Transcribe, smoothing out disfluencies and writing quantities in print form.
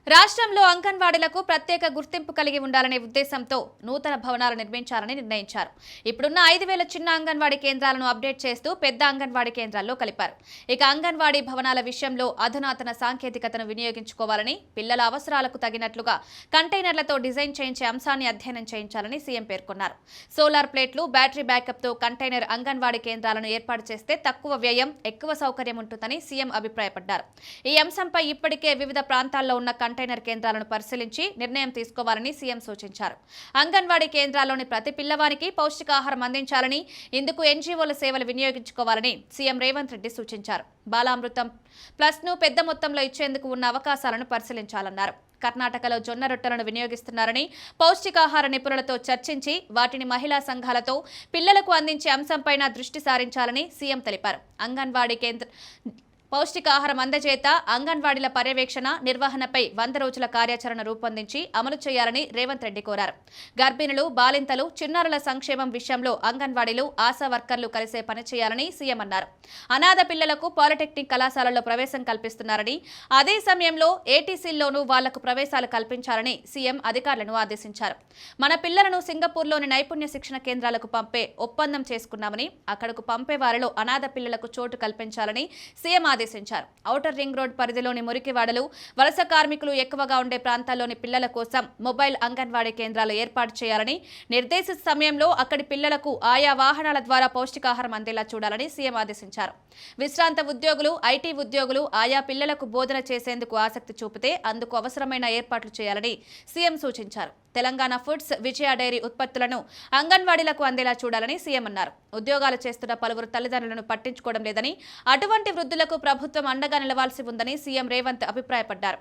రాష్ట్రంలో అంగన్వాడీలకు ప్రత్యేక గుర్తింపు కలిగి ఉండాలనే ఉద్దేశంతో నూతన భవనాలు నిర్మించాలని నిర్ణయించారు. ఇప్పుడున్న 5,000 చిన్న అంగన్వాడీ కేంద్రాలను అప్డేట్ చేస్తూ పెద్ద అంగన్వాడీ కేంద్రాల్లో కలిపారు. ఇక అంగన్వాడీ భవనాల విషయంలో అధునాతన సాంకేతికతను వినియోగించుకోవాలని, పిల్లల అవసరాలకు తగినట్లుగా కంటైనర్లతో డిజైన్ చేయించే అంశాన్ని అధ్యయనం చేయించాలని సీఎం పేర్కొన్నారు. సోలార్ ప్లేట్లు, బ్యాటరీ బ్యాకప్తో కంటైనర్ అంగన్వాడీ కేంద్రాలను ఏర్పాటు చేస్తే తక్కువ వ్యయం, ఎక్కువ సౌకర్యం ఉంటుందని సీఎం అభిప్రాయపడ్డారు. ఈ అంశంపై ఇప్పటికే వివిధ ప్రాంతాల్లో ఉన్న కంటైనర్ కేంద్రాలను పరిశీలించి నిర్ణయం తీసుకోవాలని సీఎం సూచించారు. అంగన్వాడీ కేంద్రాల్లోని ప్రతి పిల్లవానికి పౌష్టికాహారం అందించాలని, ఇందుకు ఎన్జీఓల సేవలు వినియోగించుకోవాలని సీఎం రేవంత్ రెడ్డి సూచించారు. బాలామృతం ప్లస్ను పెద్ద మొత్తంలో ఇచ్చేందుకు ఉన్న అవకాశాలను పరిశీలించాలన్నారు. కర్ణాటకలో జొన్న రొట్టెలను వినియోగిస్తున్నారని, పౌష్టికాహార నిపుణులతో చర్చించి వాటిని మహిళా సంఘాలతో పిల్లలకు అందించే అంశంపైన దృష్టి సారించాలని సీఎం తెలిపారు. అంగన్వాడీ కేంద్ర పౌష్టికాహారం అందజేత, అంగన్వాడీల పర్యవేక్షణ, నిర్వహణపై 100 రోజుల కార్యాచరణ రూపొందించి అమలు చేయాలని రేవంత్ రెడ్డి కోరారు. గర్భిణులు, బాలింతలు, చిన్నారుల సంక్షేమం విషయంలో అంగన్వాడీలు, ఆశా వర్కర్లు కలిసే పనిచేయాలని సీఎం అన్నారు. అనాథ పిల్లలకు పాలిటెక్నిక్ కళాశాలల్లో ప్రవేశం కల్పిస్తున్నారని, అదే సమయంలో ఏటీసీల్లోనూ వాళ్లకు ప్రవేశాలు కల్పించాలని సీఎం అధికారులను ఆదేశించారు. మన పిల్లలను సింగపూర్లోని నైపుణ్య శిక్షణ కేంద్రాలకు పంపే ఒప్పందం చేసుకున్నామని, అక్కడకు పంపే వారిలో అనాథ పిల్లలకు చోటు కల్పించాలని సీఎం ఆదేశించారు. ఔటర్ రింగ్ రోడ్ పరిధిలోని మురికివాడలు, వలస కార్మికులు ఎక్కువగా ఉండే ప్రాంతాల్లోని పిల్లల కోసం మొబైల్ అంగన్వాడీ కేంద్రాలు ఏర్పాటు చేయాలని, నిర్దేశిత సమయంలో అక్కడి పిల్లలకు ఆయా వాహనాల ద్వారా పౌష్టికాహారం అందేలా చూడాలని సీఎం ఆదేశించారు. విశ్రాంత ఉద్యోగులు, ఐటీ ఉద్యోగులు ఆయా పిల్లలకు బోధన చేసేందుకు ఆసక్తి చూపితే అందుకు అవసరమైన ఏర్పాట్లు చేయాలని సీఎం సూచించారు. తెలంగాణ ఫుడ్స్, విజయ డైరీ ఉత్పత్తులను అంగన్వాడీలకు అందేలా చూడాలని సీఎం అన్నారు. ఉద్యోగాలు చేస్తున్న పలువురు తల్లిదండ్రులను పట్టించుకోవడం లేదని, అటువంటి వృద్ధులకు ప్రభుత్వం అండగా నిలవాల్సి ఉందని సీఎం రేవంత్ అభిప్రాయపడ్డారు.